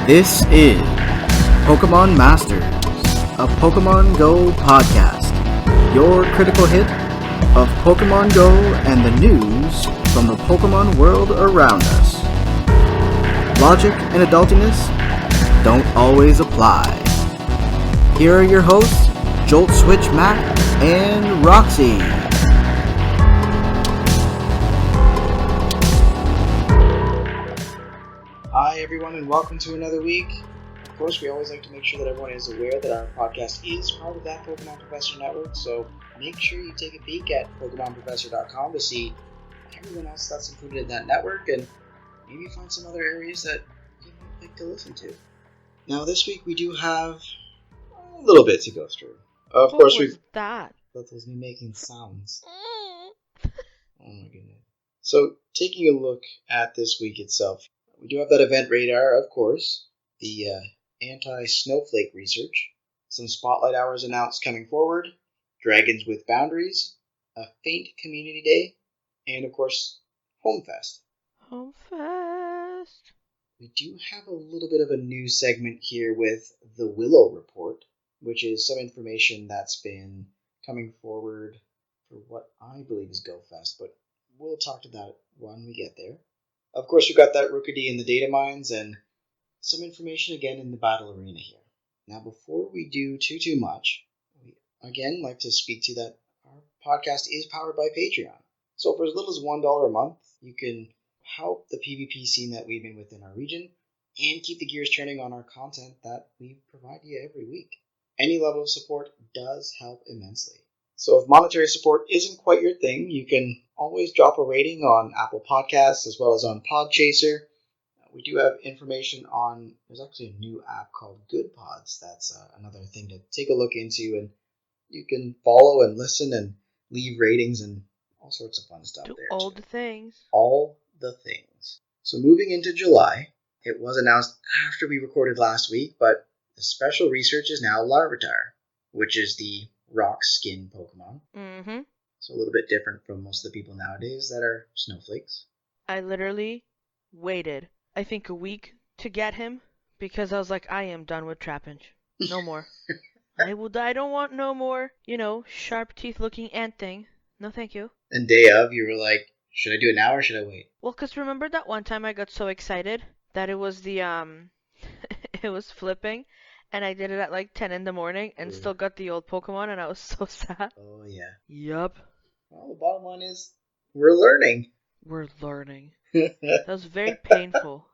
This is PkmnMstrz, a Pokemon Go podcast. Your critical hit of Pokemon Go and the news from the Pokemon world around us. Logic and adultiness don't always apply. Here are your hosts, Jolt Switch Mac and Roxy. Hi everyone and welcome to another week. Of course, we always like to make sure that everyone is aware that our podcast is part of that Pokemon Professor network, so make sure you take a peek at PkmnMstrz.com to see everyone else that's included in that network and maybe find some other areas that you might like to listen to. Now this week we do have a little bit to go through. Of course, we've that was me making sounds. Oh my goodness. So taking a look at this week itself, we do have that event radar, of course, the anti-snowflake research, some spotlight hours announced coming forward, Dragons with Boundaries, a Faint Community Day, and of course, Homefest. Homefest! We do have a little bit of a new segment here with the Willow Report, which is some information that's been coming forward for what I believe is GoFest, but we'll talk to that when we get there. Of course, we've got that Rookidee in the data mines and some information again in the battle arena here. Now, before we do too much, we again like to speak to that our podcast is powered by Patreon. So for as little as $1 a month, you can help the PvP scene that we've been within our region and keep the gears turning on our content that we provide you every week. Any level of support does help immensely. So if monetary support isn't quite your thing, you can always drop a rating on Apple Podcasts as well as on Podchaser. We do have information on, there's actually a new app called Good Pods. That's another thing to take a look into, and you can follow and listen and leave ratings and all sorts of fun stuff there. All the things. All the things. So moving into July, it was announced after we recorded last week, but the special research is now Larvitar, which is the rock skin Pokemon. Mm-hmm. So a little bit different from most of the people nowadays that are snowflakes. I literally waited, I think, a week to get him because I was like, I am done with Trapinch. No more. I don't want no more, sharp teeth looking ant thing. No thank you. And day of, you were like, should I do it now or should I wait? Well, because remember that one time I got so excited that it was the, it was flipping. And I did it at like 10 in the morning and still got the old Pokemon and I was so sad. Oh, yeah. Yup. Well, the bottom line is, we're learning. We're learning. That was very painful.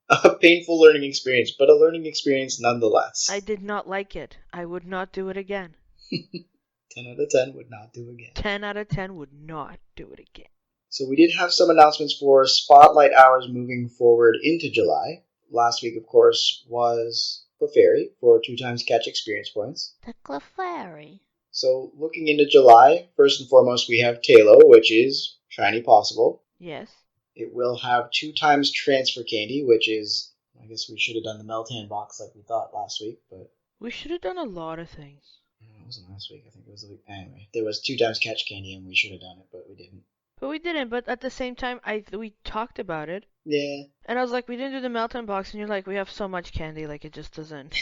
A painful learning experience, but a learning experience nonetheless. I did not like it. I would not do it again. 10 out of 10 would not do again. 10 out of 10 would not do it again. So we did have some announcements for Spotlight Hours moving forward into July. Last week, of course, was Clefairy for 2x catch experience points. The Clefairy. So looking into July, first and foremost we have Tailo, which is Shiny Possible. Yes. It will have 2x transfer candy, which is, I guess we should have done the Meltan box like we thought last week, but... We should have done a lot of things. It wasn't last week, I think it was the week... Anyway, there was 2x catch candy and we should have done it, but we didn't. But we didn't, but at the same time, we talked about it. Yeah. And I was like, we didn't do the Melton box, and you're like, we have so much candy, like, it just doesn't.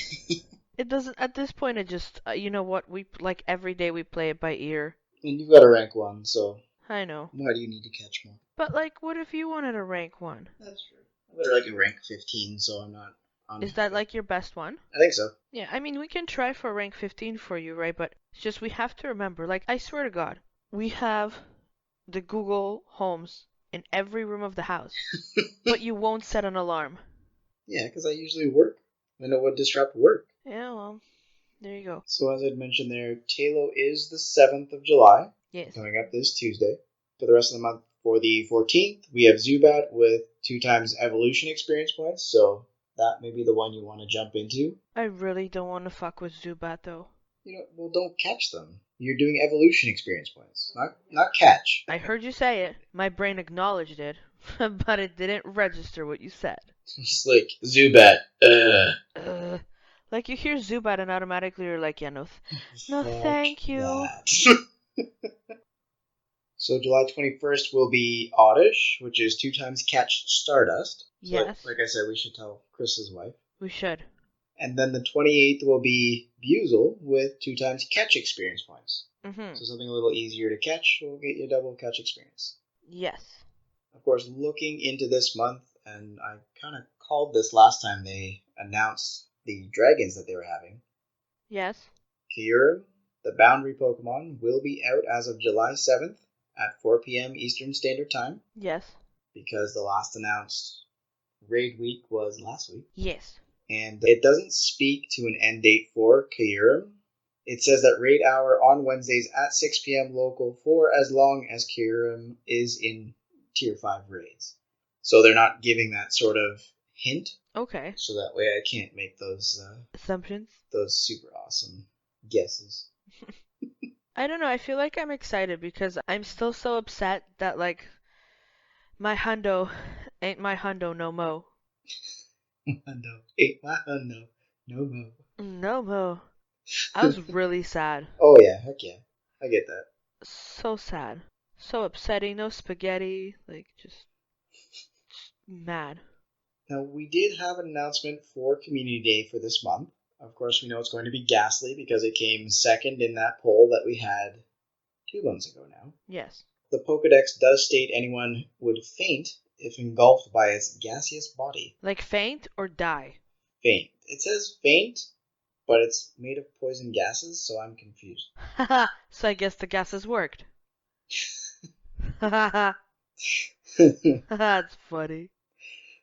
It doesn't, at this point, it just, you know what, like, every day we play it by ear. And you've got a rank 1, so... I know. Why do you need to catch more? But, like, what if you wanted a rank 1? That's true. I'm better like a rank 15, so I'm not... Is that, like, your best one? I think so. Yeah, I mean, we can try for rank 15 for you, right? But it's just, we have to remember, like, I swear to God, we have the Google Homes in every room of the house, but you won't set an alarm. Yeah, because I usually work, and it would disrupt work. Yeah, well, there you go. So as I'd mentioned there, Tailo is the 7th of July. Yes. Coming up this Tuesday. For the rest of the month, for the 14th, we have Zubat with 2x evolution experience points, so that may be the one you want to jump into. I really don't want to fuck with Zubat, though. Well, don't catch them. You're doing evolution experience points, not catch. I heard you say it. My brain acknowledged it, but it didn't register what you said. It's like, Zubat, Like you hear Zubat and automatically you're like, yeah, no thank you. So July 21st will be Oddish, which is 2x catch Stardust. Yes. Like I said, we should tell Chris's wife. We should. And then the 28th will be Buzel with 2 times catch experience points. Mm-hmm. So something a little easier to catch will get you double catch experience. Yes. Of course, looking into this month, and I kind of called this last time they announced the dragons that they were having. Yes. Kyurem, the boundary Pokemon, will be out as of July 7th at 4 p.m. Eastern Standard Time. Yes. Because the last announced raid week was last week. Yes. And it doesn't speak to an end date for Kyurem. It says that raid hour on Wednesdays at 6 p.m. local for as long as Kyurem is in Tier 5 raids. So they're not giving that sort of hint. Okay. So that way I can't make those assumptions. Those super awesome guesses. I don't know. I feel like I'm excited because I'm still so upset that, like, my hundo ain't my hundo no mo. Hundo ain't my hundo no mo. No mo. I was really sad. Oh yeah, heck yeah. I get that. So sad. So upsetting. No spaghetti. Like, just mad. Now, we did have an announcement for Community Day for this month. Of course, we know it's going to be Ghastly because it came second in that poll that we had 2 months ago now. Yes. The Pokedex does state anyone would faint if engulfed by its gaseous body. Like faint or die? Faint. It says faint, but it's made of poison gases, so I'm confused. Haha, so I guess the gases worked. Haha, that's funny.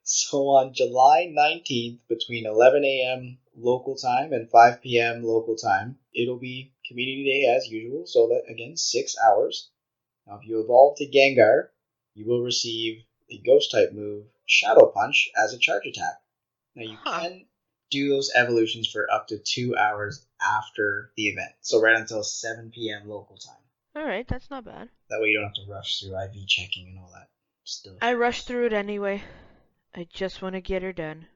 So on July 19th, between 11 a.m. local time and 5 p.m. local time, it'll be Community Day as usual, so that, again, 6 hours. Now, if you evolve to Gengar, you will receive the Ghost-type move, Shadow Punch, as a charge attack. Now, you can do those evolutions for up to 2 hours after the event, so right until 7 p.m. local time. Alright, that's not bad. That way you don't have to rush through IV checking and all that stuff. I rushed through it anyway. I just want to get her done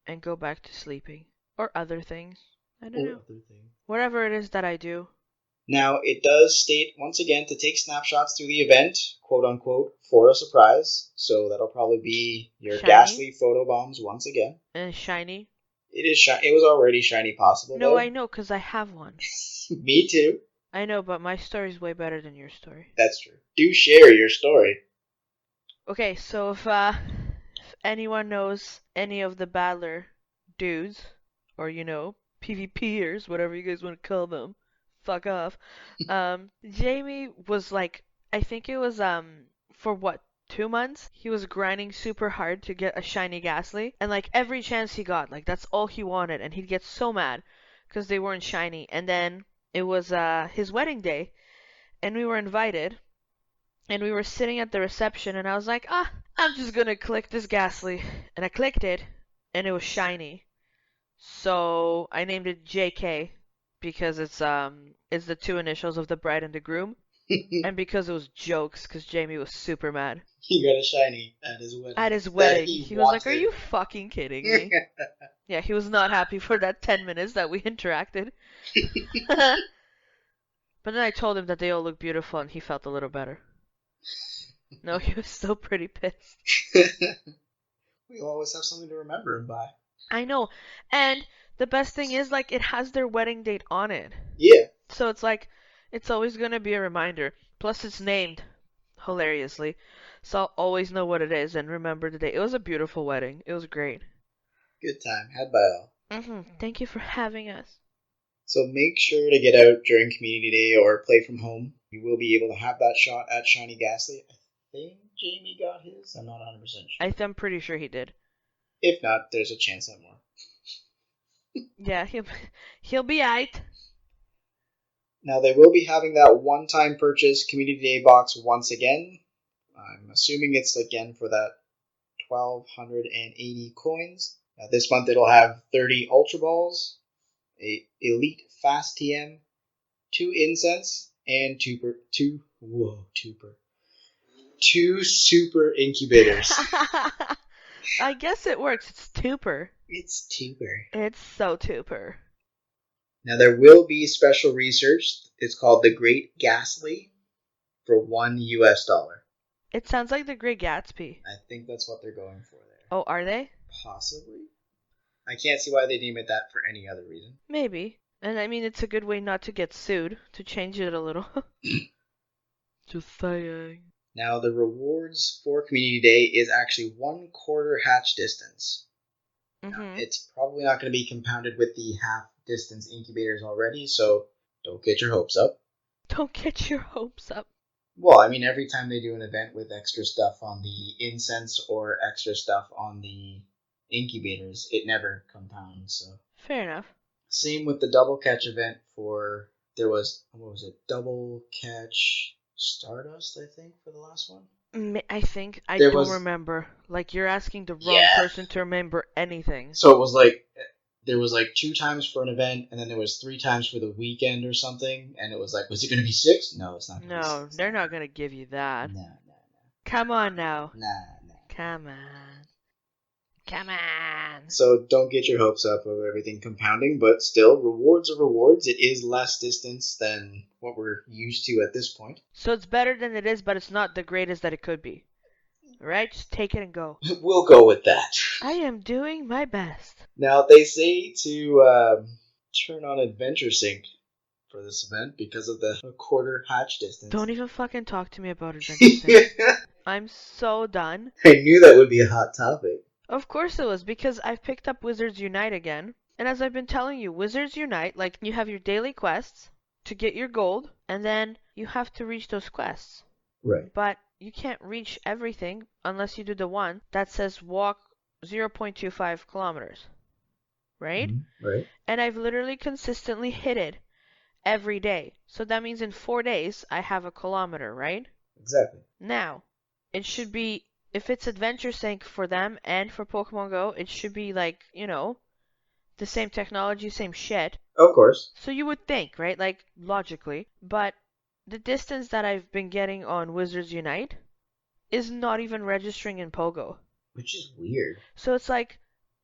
and go back to sleeping. Or other things. I don't know. Whatever it is that I do. Now, it does state, once again, to take snapshots through the event, quote-unquote, for a surprise. So that'll probably be your Shiny? Ghastly photo bombs once again. And shiny? It is It was already Shiny Possible, No, though. I know, because I have one. Me too. I know, but my story's way better than your story. That's true. Do share your story. Okay, so if anyone knows any of the battler dudes, or, you know, PvPers, whatever you guys want to call them, fuck off. Jamie was like, I think it was, for what, 2 months? He was grinding super hard to get a shiny Ghastly, and like every chance he got, like that's all he wanted, and he'd get so mad because they weren't shiny. And then it was his wedding day, and we were invited, and we were sitting at the reception, and I was like, I'm just gonna click this Ghastly, and I clicked it, and it was shiny. So I named it JK because it's the 2 initials of the bride and the groom, and because it was jokes, because Jamie was super mad. He got a shiny at his wedding. At his wedding, He was like, wanted. "Are you fucking kidding me?" Yeah, he was not happy for that 10 minutes that we interacted. But then I told him that they all look beautiful, and he felt a little better. No, he was still pretty pissed. We always have something to remember him by. I know, and the best thing is, like, it has their wedding date on it. Yeah. So it's like, it's always gonna be a reminder. Plus, it's named hilariously, so I'll always know what it is and remember the day. It was a beautiful wedding. It was great. Good time. Had by all. Thank you for having us. So make sure to get out during Community Day or play from home. You will be able to have that shot at Shiny Ghastly. I think Jamie got his. I'm not 100% sure. I'm pretty sure he did. If not, there's a chance at more. Yeah, he'll be aight. Now, they will be having that one-time purchase Community Day box once again. I'm assuming it's again for that 1,280 coins. This month it'll have 30 Ultra Balls, a Elite Fast TM, 2 Incense, and 2 Super Incubators. I guess it works. It's tuper. It's tuber. It's so tuper. Now, there will be special research. It's called the Great Ghastly for $1 US. It sounds like the Great Gatsby. I think that's what they're going for there. Oh, are they? Possibly. I can't see why they name it that for any other reason. Maybe. And I mean, it's a good way not to get sued, to change it a little. Just saying. Now, the rewards for Community Day is actually 1/4 hatch distance. Mm-hmm. It's probably not going to be compounded with the half distance incubators already, so don't get your hopes up. Don't get your hopes up. Well, I mean, every time they do an event with extra stuff on the incense or extra stuff on the incubators, it never compounds. So Fair enough. same with the double catch event for, there was, what was it, double catch Stardust, I think, for the last one? I think I There don't was- remember. Like, you're asking the wrong Yeah. person to remember anything. So it was like, there was like 2 times for an event, and then there was 3 times for the weekend or something, and it was like, was it going to be 6? No, it's not going to be 6. No, they're not gonna give you that. No. Come on now. Nah. Come on. Come on. So don't get your hopes up of everything compounding, but still, rewards are rewards. It is less distance than what we're used to at this point. So it's better than it is, but it's not the greatest that it could be. Alright? Just take it and go. We'll go with that. I am doing my best. Now, they say to turn on Adventure Sync for this event because of the 1/4 hatch distance. Don't even fucking talk to me about Adventure Sync. I'm so done. I knew that would be a hot topic. Of course it was, because I've picked up Wizards Unite again. And as I've been telling you, Wizards Unite, like, you have your daily quests to get your gold, and then you have to reach those quests. Right. But you can't reach everything unless you do the one that says walk 0.25 kilometers. Right? Mm-hmm. Right. And I've literally consistently hit it every day. So that means in 4 days, I have a kilometer, right? Exactly. Now, it should be, if it's Adventure Sync for them and for Pokemon Go, it should be like, you know, the same technology, same shit. Of course. So you would think, right? Like, logically. But the distance that I've been getting on Wizards Unite is not even registering in Pogo. Which is weird. So it's like,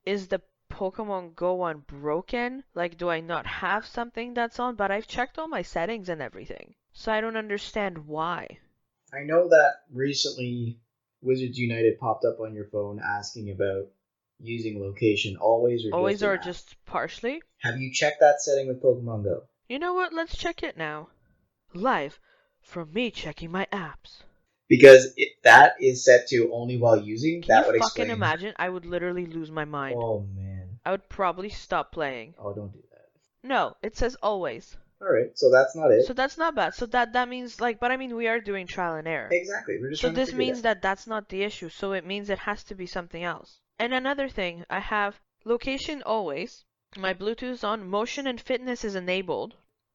is the Pokemon Go one broken? Like, do I not have something that's on? But I've checked all my settings and everything. So I don't understand why. I know that recently Wizards United popped up on your phone asking about using location always or Always just an or app. just partially? Have you checked that setting with Pokemon Go? You know what? Let's check it now. Live from me checking my apps. Because that is set to only while using. Can That you would fucking explain. imagine? I would literally lose my mind. Oh man. I would probably stop playing. Oh, don't do that. No, it says always. All right, so that's not it. So that's not bad. So that means, like, but I mean, we are doing trial and error. Exactly. We're just So trying to this figure it means out. that that's not the issue. So it means it has to be something else. And another thing, I have location always. My Bluetooth is on. Motion and fitness is enabled.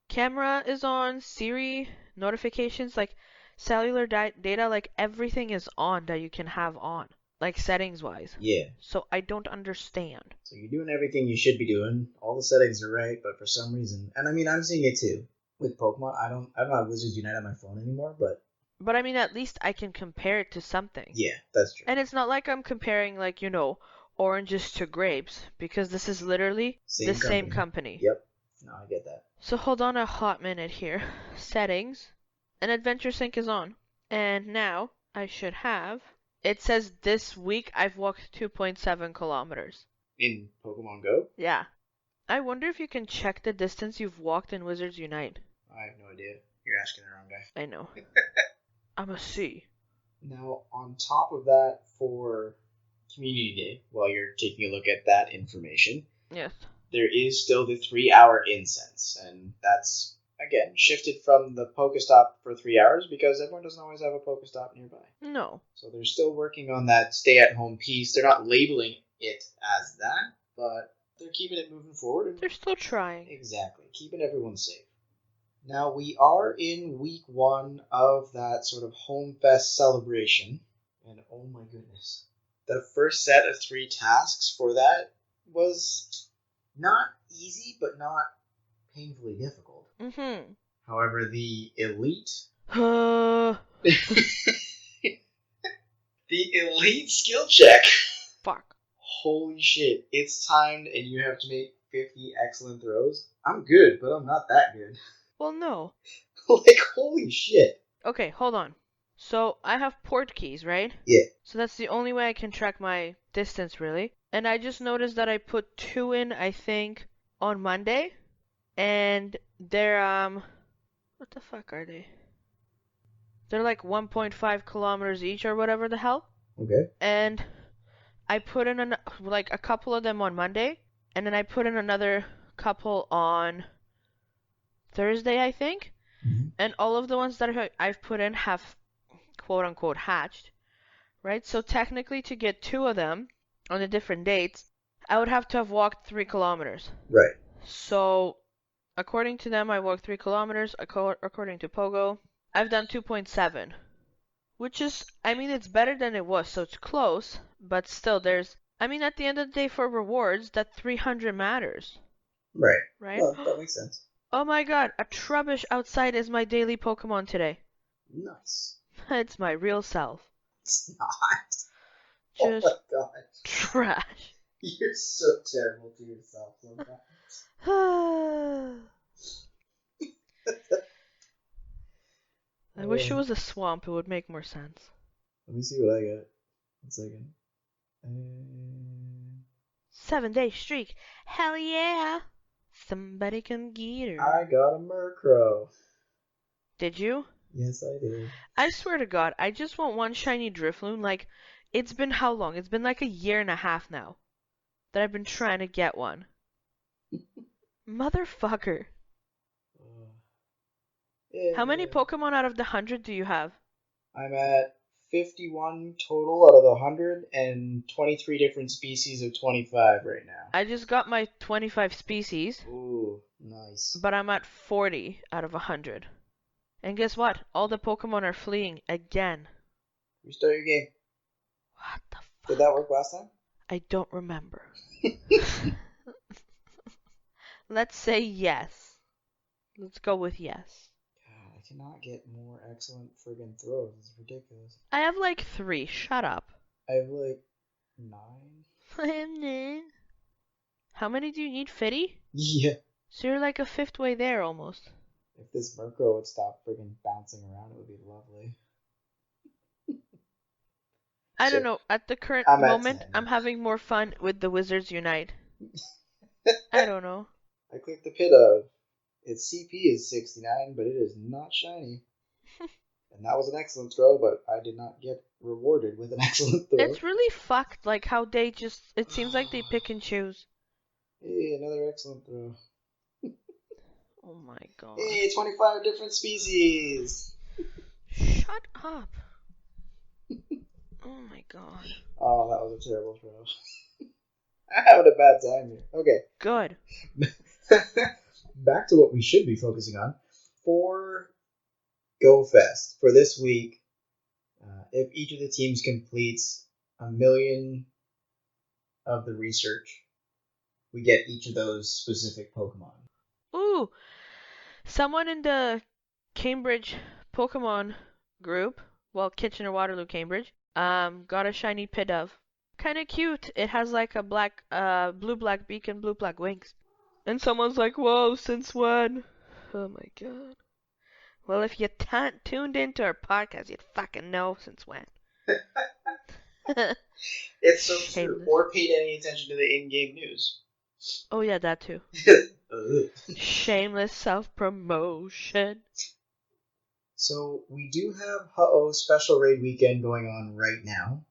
Camera is on. Siri notifications, like cellular data, like everything is on that you can have on, like settings wise. Yeah. So I don't understand. So you're doing everything you should be doing. All the settings are right, but for some reason, and I mean, I'm seeing it too with Pokemon. I don't have Wizards Unite on my phone anymore, but But I mean, at least I can compare it to something. yeah, that's true. And it's not like I'm comparing, like, you know, oranges to grapes, because this is literally the same company. Yep. No, I get that. So hold on a hot minute here. Settings. And Adventure Sync is on. And now I should have. It says this week I've walked 2.7 kilometers. In Pokemon Go? Yeah. I wonder if you can check the distance you've walked in Wizards Unite. I have no idea. You're asking the wrong guy. I know. I'm a C. Now, on top of that, for Community Day, while you're taking a look at that information, Yes. there is still the 3-hour incense, and that's, again, shifted from the Pokestop for 3 hours because everyone doesn't always have a Pokestop nearby. No. So they're still working on that stay-at-home piece. They're not labeling it as that, but they're keeping it moving forward. They're still trying. Exactly. Keeping everyone safe. Now, we are in week 1 of that sort of Home Fest celebration, and oh my goodness. The first set of 3 tasks for that was not easy, but not painfully difficult. Mm-hmm. However, the elite... the elite skill check. Fuck. Holy shit. It's timed and you have to make 50 excellent throws. I'm good, but I'm not that good. Well, no. Like, holy shit. Okay, hold on. So I have port keys, right? Yeah. So that's the only way I can track my distance, really. And I just noticed that I put 2 in, I think, on Monday. And they're, what the fuck are they? They're like 1.5 kilometers each or whatever the hell. Okay. And I put in like a couple of them on Monday. And then I put in another couple on Thursday, I think. Mm-hmm. And all of the ones that I've put in have quote unquote hatched. Right? So technically to get 2 of them on the different dates, I would have to have walked 3 kilometers. Right. So according to them, I walked 3 kilometers. According to Pogo, I've done 2.7. Which is, I mean, it's better than it was, so it's close. But still, I mean, at the end of the day, for rewards, that 300 matters. Right. Right? Well, that makes sense. Oh my god, a Trubbish outside is my daily Pokemon today. Nice. It's my real self. It's not. Just oh my god. trash. You're so terrible to yourself sometimes. I wish it was a swamp. It would make more sense. Let me see what I got. 1 second. 7-day streak. Hell yeah. Somebody come get her. I got a Murkrow. Did you? Yes, I did. I swear to God, I just want one shiny Drifloon. Like, it's been how long? It's been like a year and a half now that I've been trying to get one. Motherfucker. Yeah. How many Pokemon out of the 100 do you have? I'm at 51 total out of the 100 and 23 different species of 25 right now. I just got my 25 species. Ooh, nice. But I'm at 40 out of 100. And guess what? All the Pokemon are fleeing again. Restart your game. What the fuck? Did that work last time? I don't remember. Let's say yes. Let's go with yes. God, I cannot get more excellent friggin' throws. It's ridiculous. I have like 3. Shut up. I have like 9. I have 9. How many do you need? 50? Yeah. So you're like a fifth way there almost. If this Murkrow would stop friggin' bouncing around, it would be lovely. I don't know. At the current moment, I'm having more fun with the Wizards Unite. I don't know. I clicked the pit of. Its CP is 69, but it is not shiny. And that was an excellent throw, but I did not get rewarded with an excellent throw. It's really fucked, like how they just... It seems like they pick and choose. Hey, another excellent throw. Oh my god. Hey, 25 different species! Shut up. Oh my god. Oh, that was a terrible throw. I'm having a bad time here. Okay. Good. Back to what we should be focusing on. For GoFest, for this week, if each of the teams completes 1 million of the research, we get each of those specific Pokemon. Ooh. Someone in the Cambridge Pokemon group, well, Kitchener-Waterloo, Cambridge, got a shiny Pidove. Kinda cute. It has like a black, blue-black beak and blue-black wings. And someone's like, whoa, since when? Oh my god. Well, if you tuned into our podcast, you'd fucking know since when. It's so Shameless. true. Or paid any attention to the in-game news. Oh yeah, that too. Shameless self-promotion. So, we do have Ho-Oh Special Raid Weekend going on right now.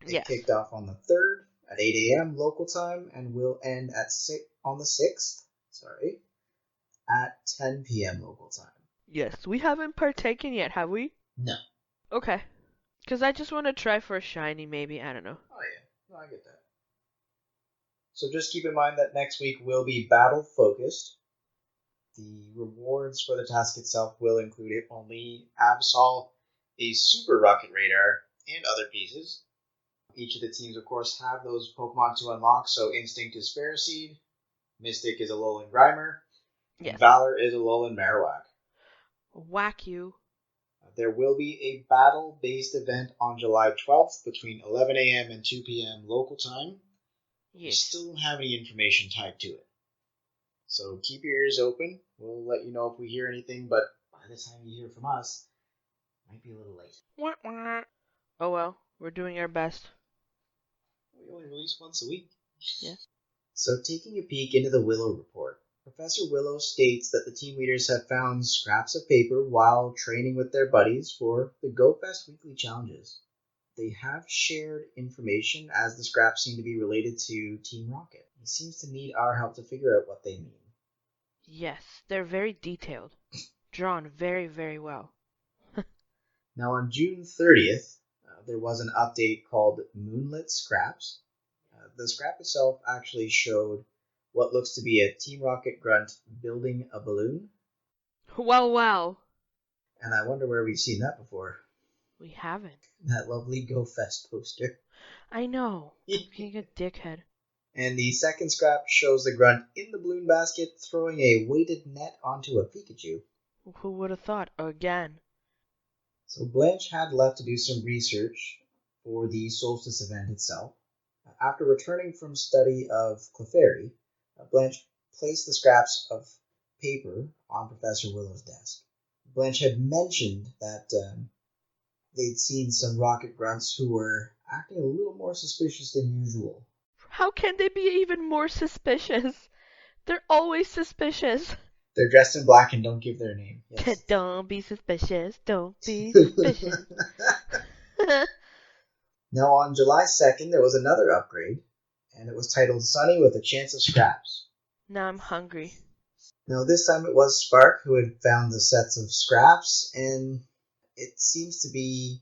It kicked off on the 3rd at 8 a.m. local time and will end on the 6th, at 10 p.m. local time. Yes, we haven't partaken yet, have we? No. Okay. Because I just want to try for a shiny, maybe. I don't know. Oh, yeah. No, I get that. So just keep in mind that next week will be battle-focused. The rewards for the task itself will include only Absol, a Super Rocket Radar, and other pieces. Each of the teams, of course, have those Pokemon to unlock, so Instinct is Ferroseed, Mystic is Alolan Grimer, and Valor is Alolan Marowak. Whack you. There will be a battle-based event on July 12th between 11 a.m. and 2 p.m. local time. Yes. We still don't have any information tied to it. So keep your ears open. We'll let you know if we hear anything, but by the time you hear from us, Might be a little late. Wah, wah. Oh well, we're doing our best. We only release once a week. Yeah. So taking a peek into the Willow report, Professor Willow states that the team leaders have found scraps of paper while training with their buddies for the GoFest weekly challenges. They have shared information as the scraps seem to be related to Team Rocket. He seems to need our help to figure out what they mean. Yes, they're very detailed. Drawn very, very well. Now on June 30th, there was an update called Moonlit Scraps. The scrap itself actually showed what looks to be a Team Rocket grunt building a balloon. Wow. And I wonder where we've seen that before. We haven't. That lovely GoFest poster. I know. I'm being a dickhead. And the second scrap shows the grunt in the balloon basket throwing a weighted net onto a Pikachu. Who would have thought? Again. So Blanche had left to do some research for the Solstice event itself. After returning from study of Clefairy, Blanche placed the scraps of paper on Professor Willow's desk. Blanche had mentioned that they'd seen some rocket grunts who were acting a little more suspicious than usual. How can they be even more suspicious? They're always suspicious. They're dressed in black and don't give their name. Yes. Don't be suspicious. Don't be suspicious. Now on July 2nd, there was another upgrade, and it was titled Sunny with a Chance of Scraps. Now I'm hungry. Now this time it was Spark who had found the sets of scraps, and it seems to be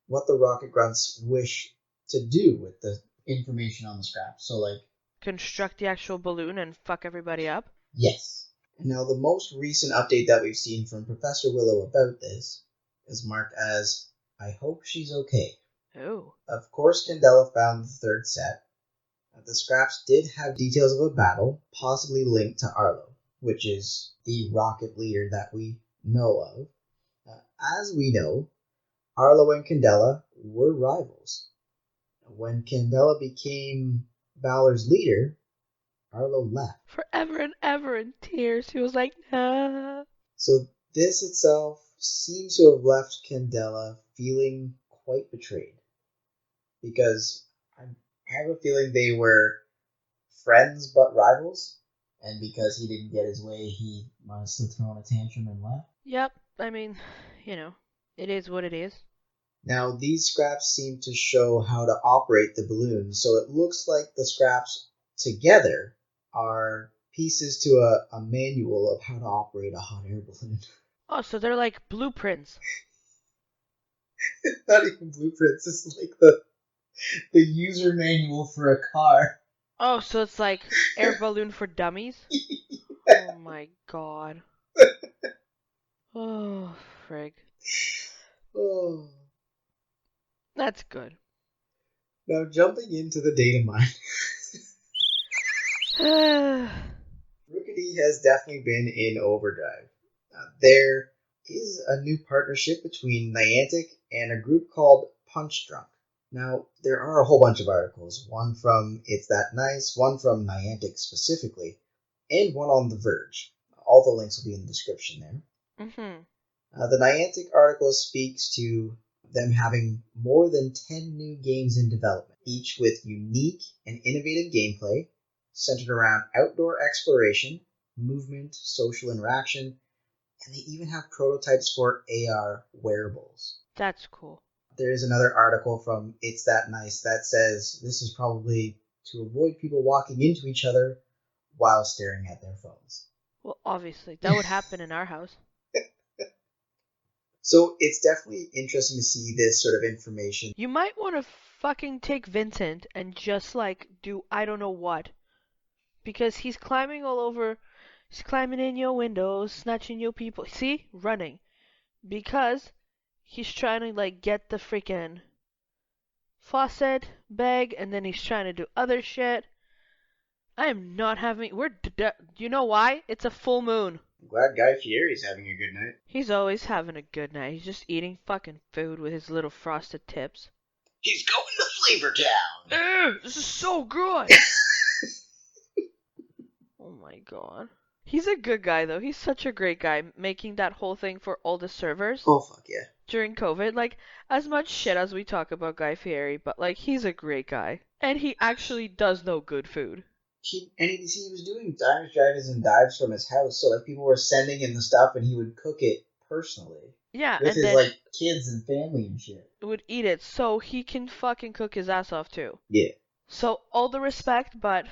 what the Rocket Grunts wish to do with the information on the scraps. So like... construct the actual balloon and fuck everybody up? Yes. Now the most recent update that we've seen from Professor Willow about this is marked as, I hope she's okay. Oh. Of course, Candela found the third set. The scraps did have details of a battle, possibly linked to Arlo, which is the rocket leader that we know of. As we know, Arlo and Candela were rivals. When Candela became Valor's leader, Arlo left. Forever and ever in tears. He was like, nah. So this itself seems to have left Candela feeling quite betrayed. Because I have a feeling they were friends but rivals. And because he didn't get his way, he must have thrown a tantrum and left. Yep, I mean, it is what it is. Now, these scraps seem to show how to operate the balloon, so it looks like the scraps together are pieces to a manual of how to operate a hot air balloon. Oh, so they're like blueprints. Not even blueprints, it's like the user manual for a car. Oh, so it's like air balloon for dummies? Yeah. Oh my god. Oh, frig. Oh. That's good. Now, jumping into the data mine. Rookity has definitely been in overdrive. There is a new partnership between Niantic and a group called Punchdrunk. Now, there are a whole bunch of articles, one from It's That Nice, one from Niantic specifically, and one on The Verge. All the links will be in the description there. Mm-hmm. The Niantic article speaks to them having more than 10 new games in development, each with unique and innovative gameplay, centered around outdoor exploration, movement, social interaction, and they even have prototypes for AR wearables. That's cool. There is another article from It's That Nice that says this is probably to avoid people walking into each other while staring at their phones. Well, obviously. That would happen in our house. So it's definitely interesting to see this sort of information. You might want to fucking take Vincent and just, do I don't know what. Because he's climbing all over. He's climbing in your windows, snatching your people. See? Running. Because he's trying to, get the freaking faucet bag, and then he's trying to do other shit. I am not having... you know why? It's a full moon. I'm glad Guy Fieri's having a good night. He's always having a good night. He's just eating fucking food with his little frosted tips. He's going to Flavor Town! This is so good! Oh my god. He's a good guy, though. He's such a great guy, making that whole thing for all the servers. Oh, fuck yeah. during COVID. Like, as much shit as we talk about Guy Fieri, but like, he's a great guy. And he actually does know good food. He was doing diners, drive-ins, and dives from his house, so like people were sending him the stuff, and he would cook it personally Yeah, with and his then like kids and family and shit. would eat it, so he can fucking cook his ass off too. Yeah. So all the respect, but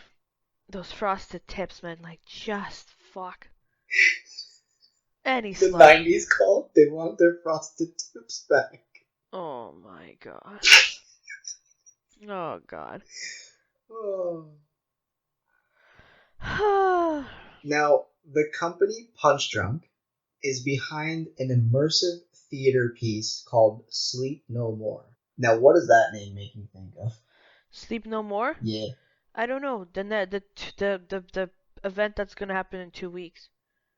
those frosted tips, man, like just fuck. Any The slut. 90s cult, they want their frosted tips back. Oh my god. Oh god. Oh. Now, the company Punchdrunk is behind an immersive theater piece called Sleep No More. Now, what does that name make me think of? Sleep No More? Yeah. I don't know. Then the event that's gonna happen in 2 weeks.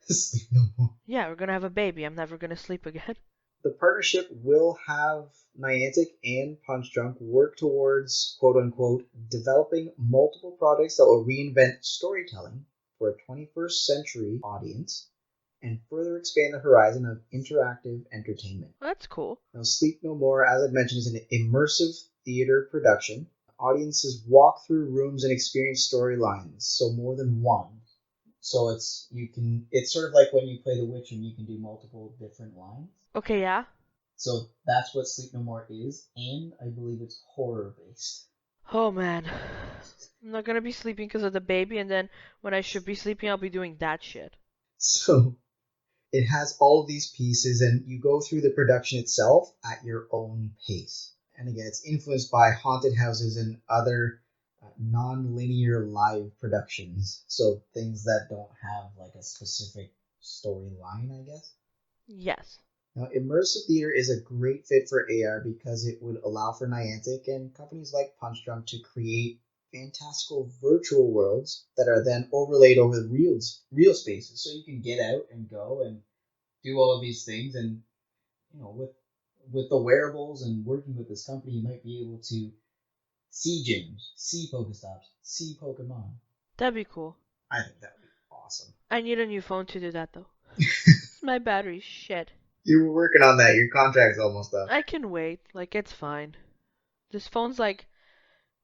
Sleep No More. Yeah, we're gonna have a baby. I'm never gonna sleep again. The partnership will have Niantic and Punchdrunk work towards, quote-unquote, developing multiple projects that will reinvent storytelling for a 21st century audience and further expand the horizon of interactive entertainment. Well, that's cool. Now, Sleep No More, as I mentioned, is an immersive theater production. Audiences walk through rooms and experience storylines, so more than one. So it's sort of like when you play The Witcher and you can do multiple different lines. Okay, yeah. So that's what Sleep No More is, and I believe it's horror-based. Oh man. I'm not gonna be sleeping because of the baby, and then when I should be sleeping, I'll be doing that shit. So it has all of these pieces, and you go through the production itself at your own pace. And again, it's influenced by haunted houses and other non-linear live productions. So things that don't have like a specific storyline, I guess. Yes. Now, immersive theater is a great fit for AR because it would allow for Niantic and companies like Punchdrunk to create fantastical virtual worlds that are then overlaid over the real spaces. So you can get out and go and do all of these things. And, you know, with the wearables and working with this company, you might be able to see gyms, see Pokestops, see Pokemon. That'd be cool. I think that would be awesome. I need a new phone to do that, though. My battery's shit. You were working on that. Your contract's almost up. I can wait. Like, it's fine. This phone's, like,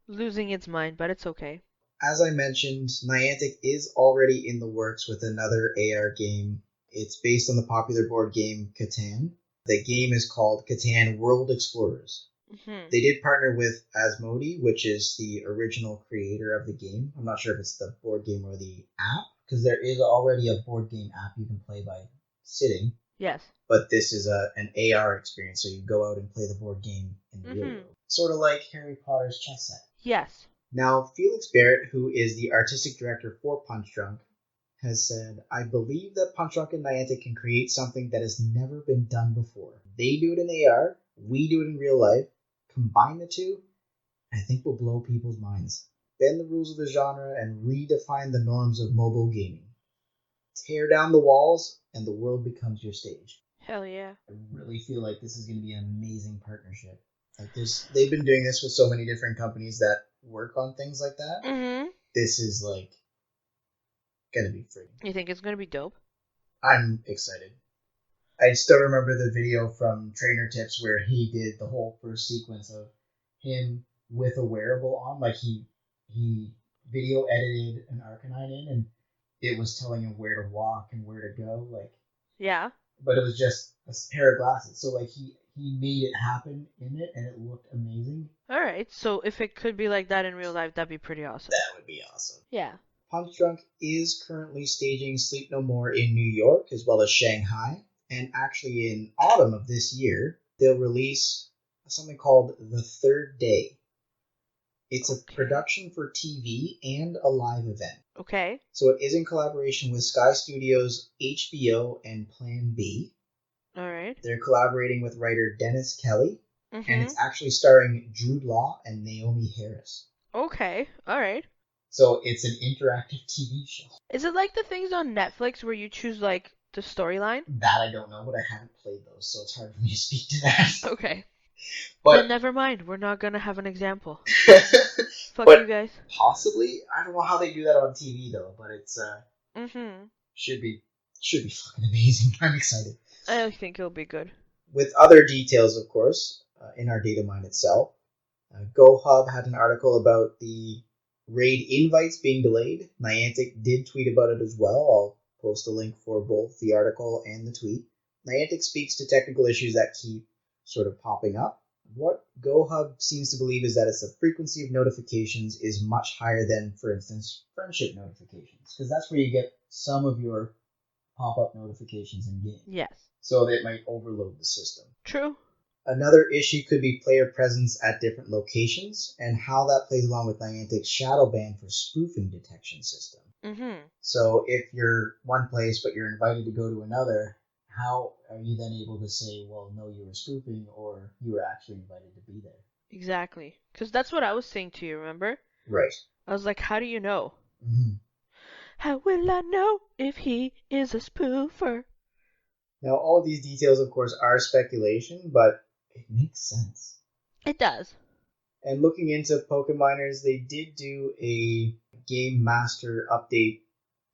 losing its mind, but it's okay. As I mentioned, Niantic is already in the works with another AR game. It's based on the popular board game Catan. The game is called Catan World Explorers. Mm-hmm. They did partner with Asmodee, which is the original creator of the game. I'm not sure if it's the board game or the app, because there is already a board game app you can play by sitting. Yes. But this is an AR experience, so you go out and play the board game in the real world. Sort of like Harry Potter's chess set. Yes. Now, Felix Barrett, who is the artistic director for Punchdrunk, has said, I believe that Punchdrunk and Niantic can create something that has never been done before. They do it in AR, we do it in real life. Combine the two, I think we'll blow people's minds. Bend the rules of the genre and redefine the norms of mobile gaming. Tear down the walls, and the world becomes your stage. Hell yeah. I really feel like this is going to be an amazing partnership. Like they've been doing this with so many different companies that work on things like that. Mm-hmm. This is like gonna be free. You think it's gonna be dope? I'm excited. I still remember the video from Trainer Tips where he did the whole first sequence of him with a wearable on. Like he video edited an Arcanine in, and it was telling him where to walk and where to go. Like Yeah. But it was just a pair of glasses. So like he made it happen in it, and it looked amazing. Alright, so if it could be like that in real life, that'd be pretty awesome. That would be awesome. Yeah. Punchdrunk is currently staging Sleep No More in New York as well as Shanghai. And actually in autumn of this year, they'll release something called The Third Day. It's a production for TV and a live event. Okay. So it is in collaboration with Sky Studios, HBO, and Plan B. Alright. They're collaborating with writer Dennis Kelly, Mm-hmm. and it's actually starring Jude Law and Naomi Harris. Okay. Alright. So it's an interactive TV show. Is it like the things on Netflix where you choose like the storyline? That I don't know, but I haven't played those, so it's hard for me to speak to that. Okay. But then never mind. We're not gonna have an example. Fuck but you guys. Possibly, I don't know how they do that on TV though, but it's Mm-hmm. should be fucking amazing. I'm excited. I think it'll be good. with other details, of course, in our data mine itself. GoHub had an article about the raid invites being delayed. Niantic did tweet about it as well. I'll post a link for both the article and the tweet. Niantic speaks to technical issues that keep sort of popping up. What GoHub seems to believe is that it's the frequency of notifications is much higher than, for instance, friendship notifications, because that's where you get some of your pop-up notifications in game. Yes. So it might overload the system. True. Another issue could be player presence at different locations and how that plays along with Niantic's shadow ban for spoofing detection system. Mm-hmm. So if you're one place but you're invited to go to another, how are you then able to say, well, no, you were spoofing or you were actually invited to be there? Exactly. Because that's what I was saying to you, remember? Right. I was like, how do you know? Mm-hmm. How will I know if he is a spoofer? Now, all these details, of course, are speculation, but it makes sense. It does. And looking into Pokemon, they did do a Game Master update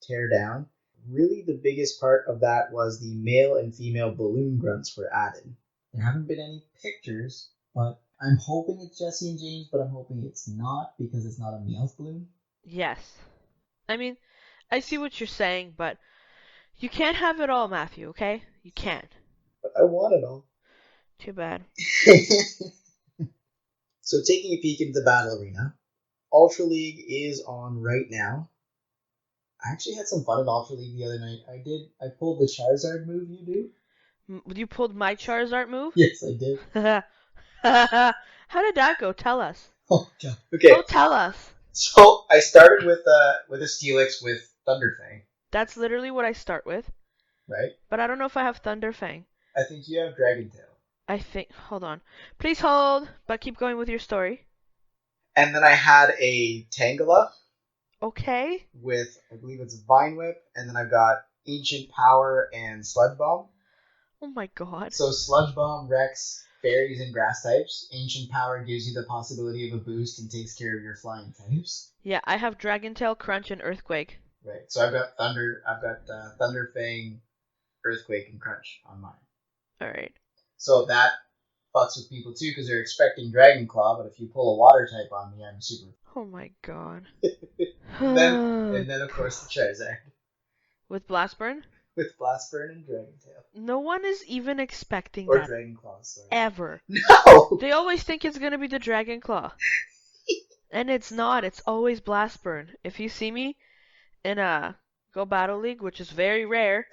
teardown. Really, the biggest part of that was the male and female balloon grunts were added. There haven't been any pictures, but I'm hoping it's Jesse and James, but I'm hoping it's not because it's not a Meowth balloon. Yes. I mean, I see what you're saying, but you can't have it all, Matthew, okay? You can't. But I want it all. Too bad. So taking a peek into the battle arena, Ultra League is on right now. I actually had some fun in Ultra League the other night. I pulled the Charizard move you do. You pulled my Charizard move? Yes, I did. How did that go? Tell us. Oh, God. Okay. Go tell us. So I started with a Steelix with Thunderfang. That's literally what I start with. Right? But I don't know if I have Thunderfang. I think you have Dragon Tail. I think... Hold on. Please hold, but keep going with your story. And then I had a Tangela. Okay. With, I believe it's Vine Whip. And then I've got Ancient Power and Sludge Bomb. Oh my god. So Sludge Bomb wrecks fairies and grass types. Ancient Power gives you the possibility of a boost and takes care of your flying types. Yeah, I have Dragon Tail, Crunch, and Earthquake. Right. So I've got Thunderfang, Earthquake, and Crunch on mine. Alright. So that fucks with people too because they're expecting Dragon Claw, but if you pull a water type on me, I'm super. Oh my god. and then of course the Charizard. With Blastburn? With Blastburn and Dragon Tail. No one is even expecting or that. Or Dragon Claw, sorry. Ever. No! They always think it's gonna be the Dragon Claw. And it's not. It's always Blastburn. If you see me in a Go Battle League, which is very rare,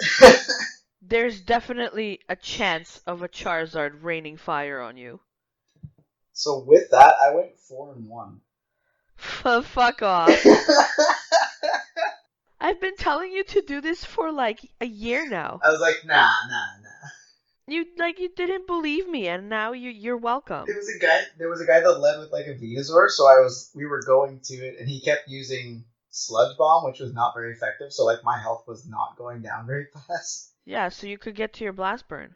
there's definitely a chance of a Charizard raining fire on you. So with that, I went 4-1. Fuck off. I've been telling you to do this for like a year now. I was like, nah. You didn't believe me, and now you're welcome. There was a guy that led with like a Venusaur, so we were going to it, and he kept using Sludge Bomb, which was not very effective, so like my health was not going down very fast. Yeah, so you could get to your Blastburn.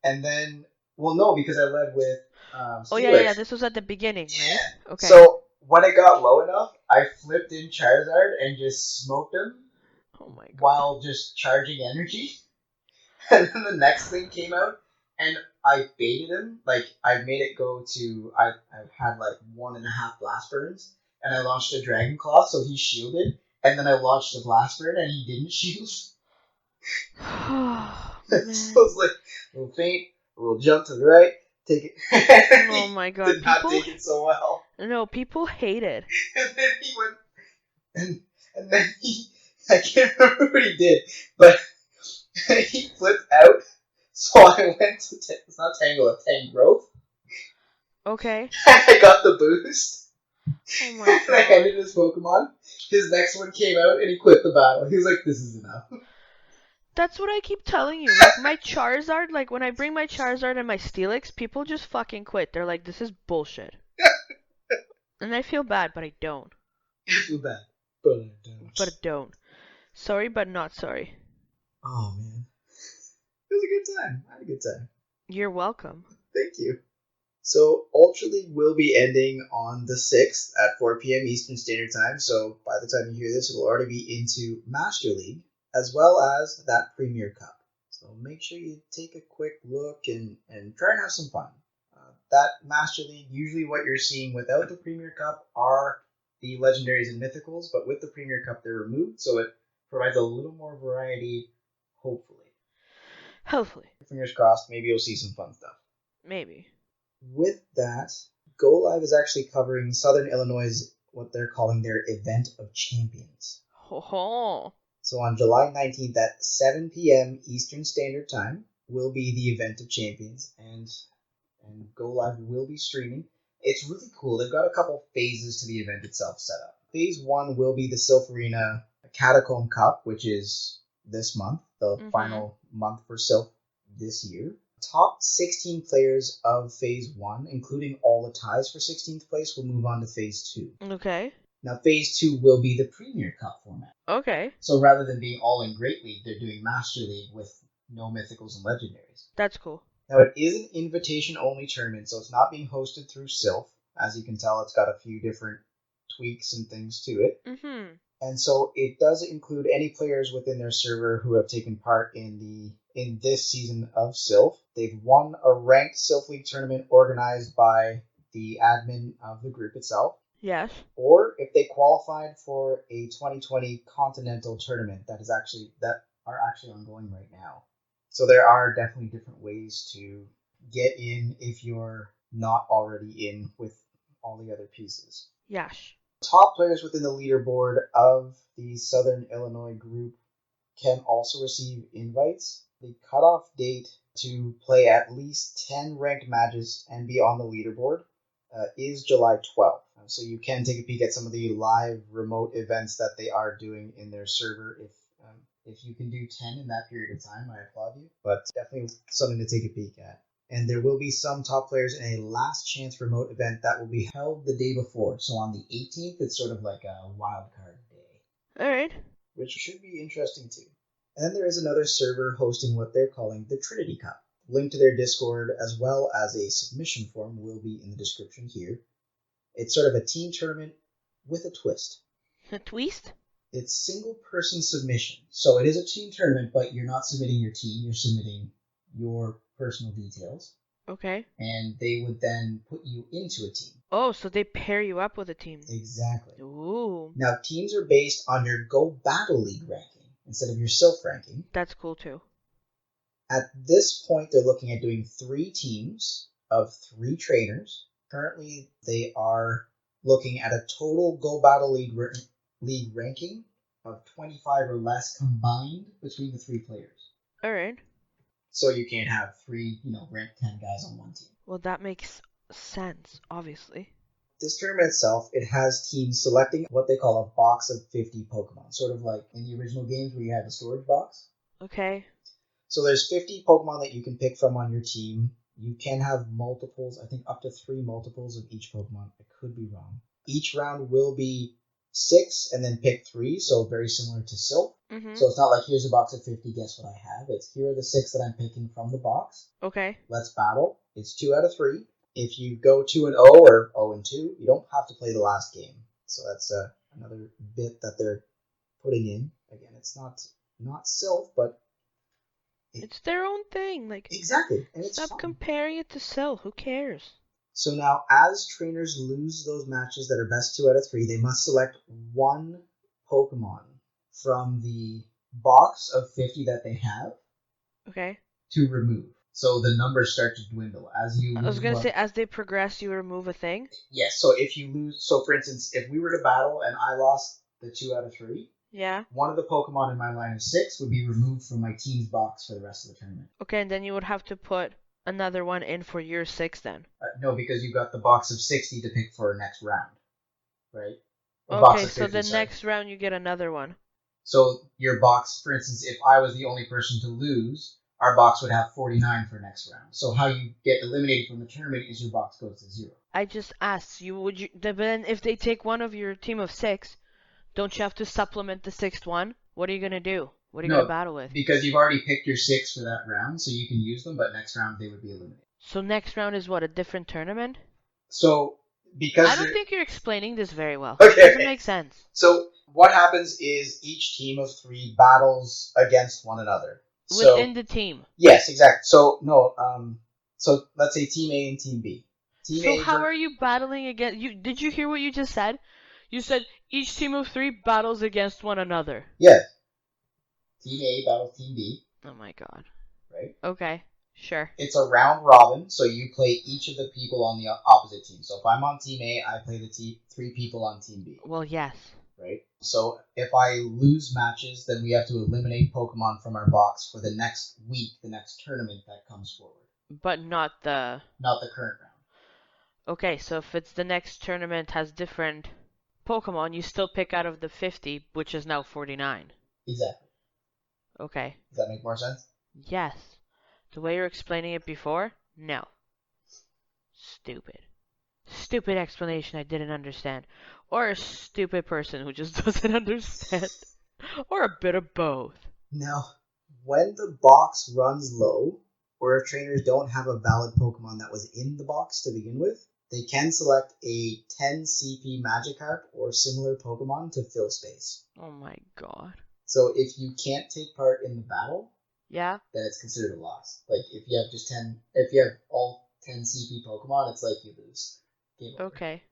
And then, well, no, because I led with Oh, yeah, this was at the beginning, right? Yeah. Okay. So, when it got low enough, I flipped in Charizard and just smoked him. Oh my god. While just charging energy. And then the next thing came out, and I baited him. Like, I made it go to, I had like 1.5 Blastburns, and I launched a Dragon Claw, so he shielded, and then I launched a Blastburn, and he didn't shield. Oh, So man. it was like, a little feint, a little jump to the right, take it. Oh my god. Did not take it so well. No, people hate it. And then he went, and then I can't remember what he did, but he flipped out, so I went to, it's not Tangle, it's Tangrowth. Okay. I got the boost. Oh my And I god. handed his Pokemon. His next one came out, and he quit the battle. He was like, this is enough. That's what I keep telling you. Like, my Charizard, like, when I bring my Charizard and my Steelix, people just fucking quit. They're like, this is bullshit. And I feel bad, but I don't. I feel bad, but I don't. But I don't. Sorry, but not sorry. Oh, man. It was a good time. I had a good time. You're welcome. Thank you. So, Ultra League will be ending on the 6th at 4 p.m. Eastern Standard Time, so by the time you hear this, it'll already be into Master League, as well as that Premier Cup. So make sure you take a quick look and try and have some fun. That Master League, usually what you're seeing without the Premier Cup are the Legendaries and Mythicals, but with the Premier Cup they're removed, so it provides a little more variety, hopefully. Hopefully. Fingers crossed, maybe you'll see some fun stuff. Maybe. With that, Go Live is actually covering Southern Illinois' what they're calling their Event of Champions. Ho-ho. So on July 19th at 7 p.m. Eastern Standard Time will be the Event of Champions, and Go Live will be streaming. It's really cool. They've got a couple phases to the event itself set up. Phase 1 will be the Sylph Arena Catacomb Cup, which is this month, the final month for Sylph this year. Top 16 players of Phase 1, including all the ties for 16th place, will move on to Phase 2. Okay. Now, Phase 2 will be the Premier Cup format. Okay. So rather than being all in Great League, they're doing Master League with no Mythicals and Legendaries. That's cool. Now, it is an invitation-only tournament, so it's not being hosted through Sylph. As you can tell, it's got a few different tweaks and things to it. Mm-hmm. And so it does include any players within their server who have taken part in this season of Sylph. They've won a ranked Sylph League tournament organized by the admin of the group itself. Yes. Or if they qualified for a 2020 Continental tournament that are actually ongoing right now. So there are definitely different ways to get in if you're not already in with all the other pieces. Yes. Top players within the leaderboard of the Southern Illinois group can also receive invites. The cutoff date to play at least 10 ranked matches and be on the leaderboard is July 12th. So you can take a peek at some of the live remote events that they are doing in their server. If you can do 10 in that period of time, I applaud you. But definitely something to take a peek at. And there will be some top players in a last chance remote event that will be held the day before. So on the 18th, it's sort of like a wild card day. All right. Which should be interesting too. And then there is another server hosting what they're calling the Trinity Cup. Link to their Discord as well as a submission form will be in the description here. It's sort of a team tournament with a twist. A twist? It's single-person submission. So it is a team tournament, but you're not submitting your team. You're submitting your personal details. Okay. And they would then put you into a team. Oh, so they pair you up with a team. Exactly. Ooh. Now, teams are based on your Go Battle League ranking instead of your Sylph ranking. That's cool, too. At this point, they're looking at doing 3 teams of 3 trainers. Currently, they are looking at a total Go Battle League ranking of 25 or less combined between the 3 players. All right. So you can't have 3, ranked 10 guys on one team. Well, that makes sense, obviously. This tournament itself, it has teams selecting what they call a box of 50 Pokemon. Sort of like in the original games where you had a storage box. Okay. So there's 50 Pokemon that you can pick from on your team. You can have multiples, I think up to 3 multiples of each Pokemon. I could be wrong. Each round will be 6 and then pick 3, so very similar to Sylph. Mm-hmm. So it's not like here's a box of 50, guess what I have. It's here are the 6 that I'm picking from the box. Okay. Let's battle. It's 2 out of 3. If you go 2-0 or 0-2, you don't have to play the last game. So that's another bit that they're putting in. Again, it's not Sylph, but it's their own thing. Exactly. And it's stop fun. comparing it to Sylph. Who cares? So now, as trainers lose those matches that are best 2 out of 3, they must select 1 Pokemon from the box of 50 that they have. Okay. To remove. So the numbers start to dwindle as you. I was gonna say, as they progress, you remove a thing. Yes. So if you lose, for instance, if we were to battle and I lost the 2 out of 3. Yeah. One of the Pokemon in my line of 6 would be removed from my team's box for the rest of the tournament. Okay, and then you would have to put another one in for your 6 then. No, because you've got the box of 60 to pick for next round, right? Okay, so the next round you get another one. So your box, for instance, if I was the only person to lose, our box would have 49 for next round. So how you get eliminated from the tournament is your box goes to 0. I just asked you, then if they take one of your team of 6, don't you have to supplement the 6th one? What are you going to do? What are you going to battle with? Because you've already picked your 6 for that round, so you can use them, but next round they would be eliminated. So next round is what, a different tournament? So, because I don't think you're explaining this very well. Okay. It doesn't make sense. So, what happens is each team of 3 battles against one another. Within the team. Yes, exactly. So, no, so let's say Team A and Team B. So how are you battling against... Did you hear what you just said? You said each team of 3 battles against one another. Yes. Team A battles Team B. Oh my god. Right? Okay, sure. It's a round robin, so you play each of the people on the opposite team. So if I'm on Team A, I play the 3 people on Team B. Well, yes. Right? So if I lose matches, then we have to eliminate Pokemon from our box for the next week, the next tournament that comes forward. But not the current round. Okay, so if it's the next tournament has different Pokemon, you still pick out of the 50, which is now 49. Exactly. Okay. Does that make more sense? Yes. The way you're explaining it before? No. Stupid. Stupid explanation I didn't understand. Or a stupid person who just doesn't understand. Or a bit of both. Now, when the box runs low, or if trainers don't have a valid Pokemon that was in the box to begin with, they can select a 10 CP Magikarp or similar Pokemon to fill space. Oh my god. So if you can't take part in the battle, yeah, then it's considered a loss. Like if you have all 10 CP Pokemon, it's like you lose. Game over. Okay.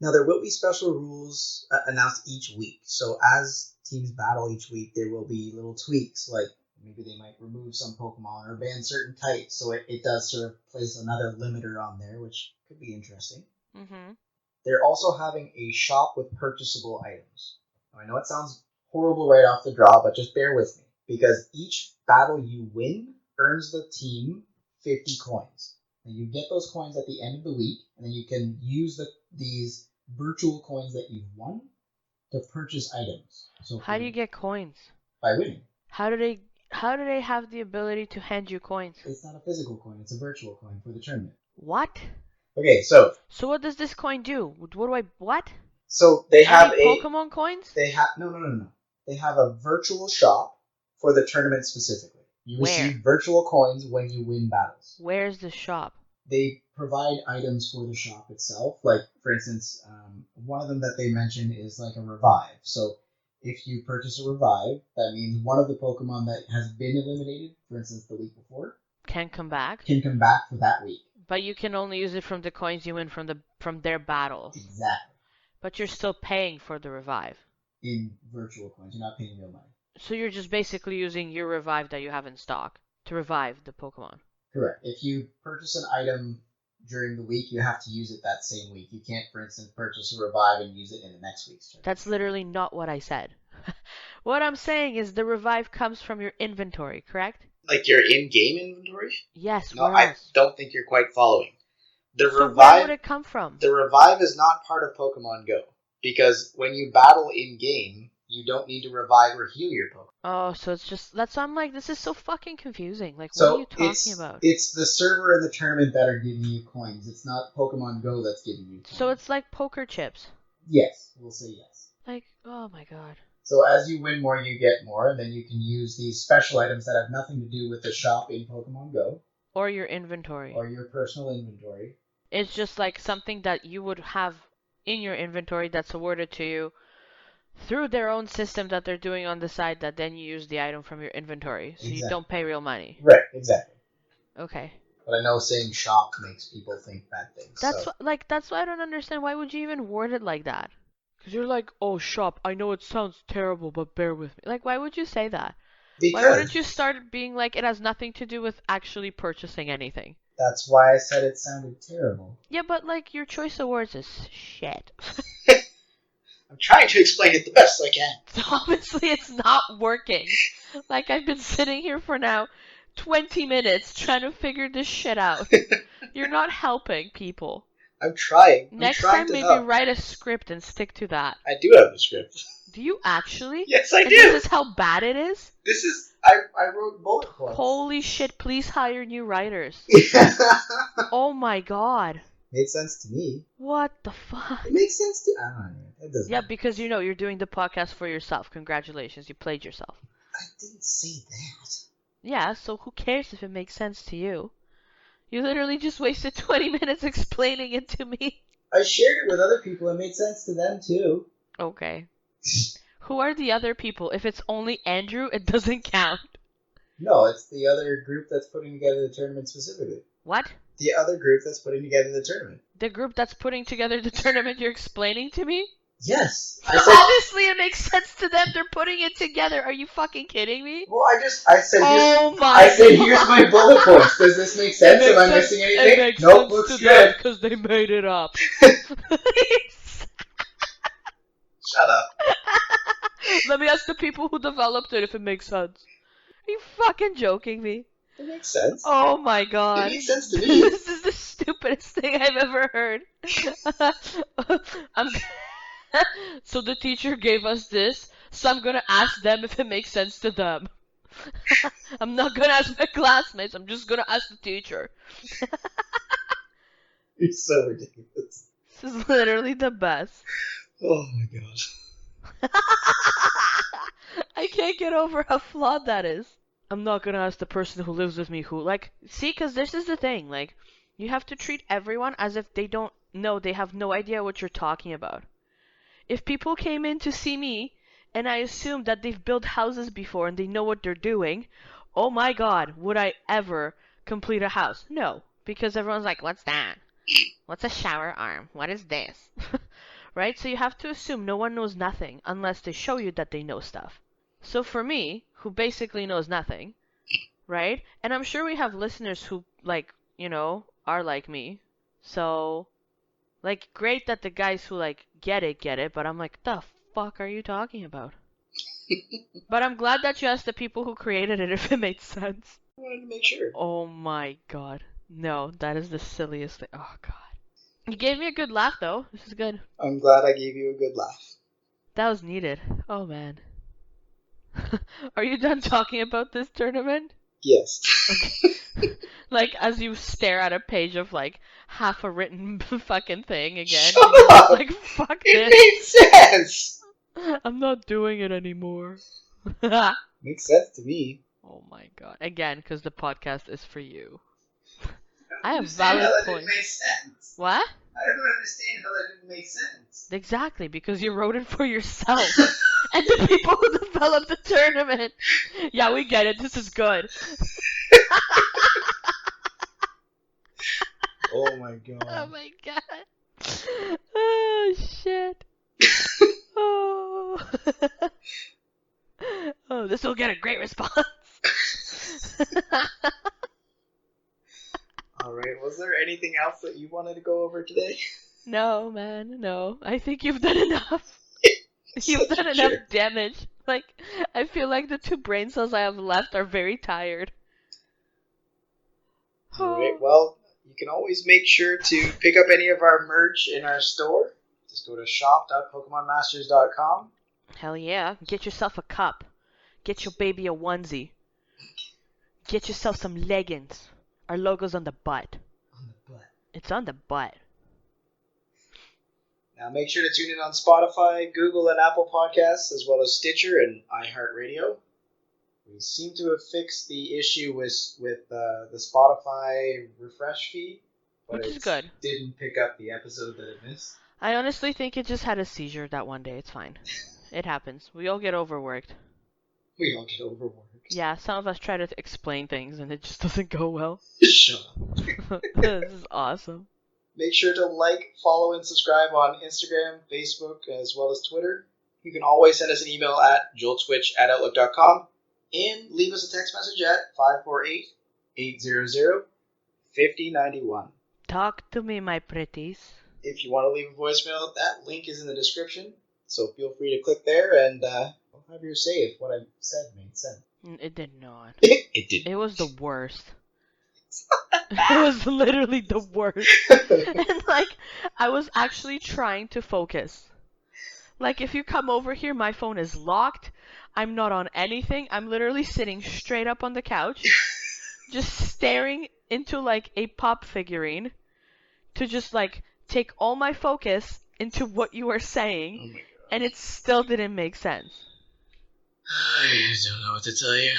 Now there will be special rules announced each week. So as teams battle each week, there will be little tweaks, like maybe they might remove some Pokemon or ban certain types. So it does sort of place another limiter on there, which could be interesting. Mm-hmm. They're also having a shop with purchasable items. Now, I know it sounds horrible right off the draw, but just bear with me. Because each battle you win earns the team 50 coins. And you get those coins at the end of the week, and then you can use these virtual coins that you've won to purchase items. So how do you get coins? By winning. How do they have the ability to hand you coins? It's not a physical coin, it's a virtual coin for the tournament. What? Okay, so what does this coin do? What? So they have Pokemon coins? No. They have a virtual shop for the tournament specifically. You receive virtual coins when you win battles. Where's the shop? They provide items for the shop itself. Like, for instance, one of them that they mention is like a revive. So if you purchase a revive, that means one of the Pokemon that has been eliminated, for instance, the week before, can come back for that week. But you can only use it from the coins you win from their battles. Exactly. But you're still paying for the revive. In virtual coins, you're not paying real money. So you're just basically using your revive that you have in stock to revive the Pokemon. Correct. If you purchase an item during the week, you have to use it that same week. You can't, for instance, purchase a revive and use it in the next week's turn. That's literally not what I said. What I'm saying is the revive comes from your inventory, correct? Like your in-game inventory? Yes. No, I don't think you're quite following. So where would it come from? The revive is not part of Pokemon Go. Because when you battle in-game, you don't need to revive or heal your Pokemon. Oh, so it's just... That's why I'm like, this is so fucking confusing. Like, so what are you talking about? It's the server and the tournament that are giving you coins. It's not Pokemon Go that's giving you coins. So it's like poker chips? Yes. We'll say yes. Like, oh my god. So as you win more, you get more, and then you can use these special items that have nothing to do with the shop in Pokemon Go. Or your inventory. Or your personal inventory. It's just like something that you would have in your inventory that's awarded to you through their own system that they're doing on the side, that then you use the item from your inventory. So you don't pay real money. Right, exactly. Okay. But I know saying shop makes people think bad things. That's why I don't understand. Why would you even word it like that? Because you're like, oh, shop, I know it sounds terrible, but bear with me. Like, why would you say that? Because why wouldn't you start being like, it has nothing to do with actually purchasing anything? That's why I said it sounded terrible. Yeah, but like, your choice of words is shit. I'm trying to explain it the best I can. Obviously, it's not working. Like, I've been sitting here for now 20 minutes trying to figure this shit out. You're not helping people. I'm trying. Next time, maybe write a script and stick to that. I do have a script. Do you actually? Yes, I do. This is how bad it is? I wrote bullet points. Holy shit, please hire new writers. Oh my god. Made sense to me. What the fuck? It makes sense to... I don't know. It doesn't matter. Because you're doing the podcast for yourself. Congratulations, you played yourself. I didn't say that. Yeah, so who cares if it makes sense to you? You literally just wasted 20 minutes explaining it to me. I shared it with other people. It made sense to them, too. Okay. Who are the other people? If it's only Andrew, it doesn't count. No, it's the other group that's putting together the tournament specifically. What? The other group that's putting together the tournament. The group that's putting together the tournament you're explaining to me? Yes. Obviously it makes sense to them. They're putting it together. Are you fucking kidding me? Well, I said, here's my bullet points. Does this make sense? Am I missing anything? It makes nope, sense looks to good. Because they made it up. Shut up. Let me ask the people who developed it if it makes sense. Are you fucking joking me? It makes sense. Oh my god. It makes sense to me. This is the stupidest thing I've ever heard. So the teacher gave us this, so I'm gonna ask them if it makes sense to them. I'm not gonna ask my classmates, I'm just gonna ask the teacher. You're so ridiculous. This is literally the best. Oh my god. I can't get over how flawed that is. I'm not gonna ask the person who lives with me who, like, see, because this is the thing, like, you have to treat everyone as if they don't know, they have no idea what you're talking about. If people came in to see me, and I assumed that they've built houses before and they know what they're doing, oh my god, would I ever complete a house? No, because everyone's like, what's that? What's a shower arm? What is this? Right? So you have to assume no one knows nothing unless they show you that they know stuff. So for me, who basically knows nothing, right? And I'm sure we have listeners who, like, you know, are like me. So, like, great that the guys who, like, get it, but I'm like, the fuck are you talking about? But I'm glad that you asked the people who created it if it made sense. I wanted to make sure. Oh my god. No, that is the silliest thing. Oh god. You gave me a good laugh, though. This is good. I'm glad I gave you a good laugh. That was needed. Oh man. Are you done talking about this tournament? Yes. Okay. Like, as you stare at a page of, like, half a written fucking thing again. Shut you're up! like, fuck It this. made sense! I'm not doing it anymore. Makes sense to me. Oh my god. Again, because the podcast is for you. I I have understand valid how that points. didn't make sense. What? I don't understand how that didn't make sense. Exactly, because you wrote it for yourself. And the people who developed the tournament. Yeah, we get it. This is good. Oh my god. Oh my god. Oh, shit. Oh. Oh, this will get a great response. Alright, was there anything else that you wanted to go over today? No, man, no. I think you've done enough. You've Such done a enough jerk. damage. Like, I feel like the 2 brain cells I have left are very tired. Alright, well, you can always make sure to pick up any of our merch in our store. Just go to shop.PkmnMstrz.com. Hell yeah. Get yourself a cup. Get your baby a onesie. Get yourself some leggings. Our logo's on the butt. On the butt. It's on the butt. Now make sure to tune in on Spotify, Google, and Apple Podcasts, as well as Stitcher and iHeartRadio. We seem to have fixed the issue with the Spotify refresh feed, but Which is it good. didn't pick up the episode that it missed. I honestly think it just had a seizure that one day. It's fine. It happens. We all get overworked. We all get overworked. Yeah, some of us try to explain things and it just doesn't go well. Shut up. This is awesome. Make sure to like, follow, and subscribe on Instagram, Facebook, as well as Twitter. You can always send us an email at joltswitch@outlook.com and leave us a text message at 548-800-5091. Talk to me, my pretties. If you want to leave a voicemail, that link is in the description, so feel free to click there and I'll have your say if what I said made sense. It did not. It did. It was the worst. It was literally the worst. And, like, I was actually trying to focus. Like, if you come over here, my phone is locked. I'm not on anything. I'm literally sitting straight up on the couch, just staring into, like, a pop figurine to just, like, take all my focus into what you are saying. Oh my god. And it still didn't make sense. I don't know what to tell you.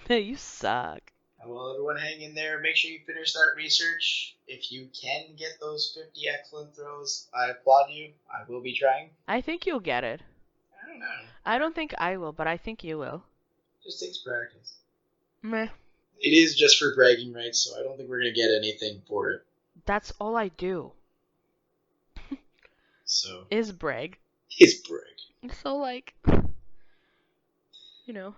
You suck. Well, everyone hang in there. Make sure you finish that research. If you can get those 50 excellent throws, I applaud you. I will be trying. I think you'll get it. I don't know. I don't think I will, but I think you will. Just takes practice. Meh. It is just for bragging rights, so I don't think we're going to get anything for it. That's all I do. So. Is brag. Is brag. So, like, you know.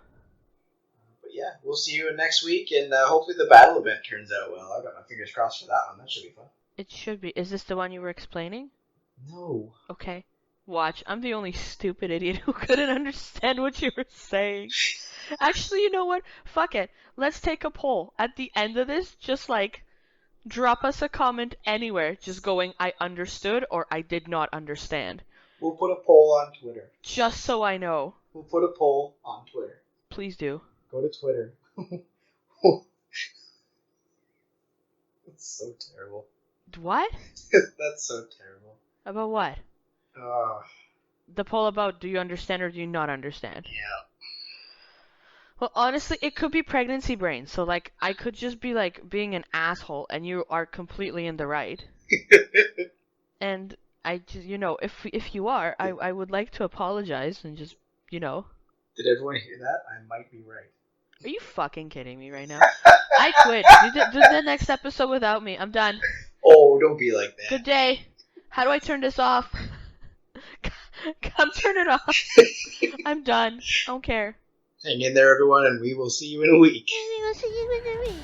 But yeah, we'll see you next week, and hopefully the battle event turns out well. I've got my fingers crossed for that one. That should be fun. It should be. Is this the one you were explaining? No. Okay. Watch. I'm the only stupid idiot who couldn't understand what you were saying. Actually, you know what? Fuck it. Let's take a poll. At the end of this, just like, drop us a comment anywhere, just going, I understood or I did not understand. We'll put a poll on Twitter. Just so I know. We'll put a poll on Twitter. Please do. Go to Twitter. That's so terrible. What? That's so terrible. About what? The poll about do you understand or do you not understand? Yeah. Well, honestly, it could be pregnancy brain. So, like, I could just be, like, being an asshole and you are completely in the right. And I just, you know, if you are, I would like to apologize and just, you know. Did everyone hear that? I might be right. Are you fucking kidding me right now? I quit. Do the next episode without me. I'm done. Oh, don't be like that. Good day. How do I turn this off? Come turn it off. I'm done. I don't care. Hang in there, everyone, and we will see you in a week. We will see you in a week.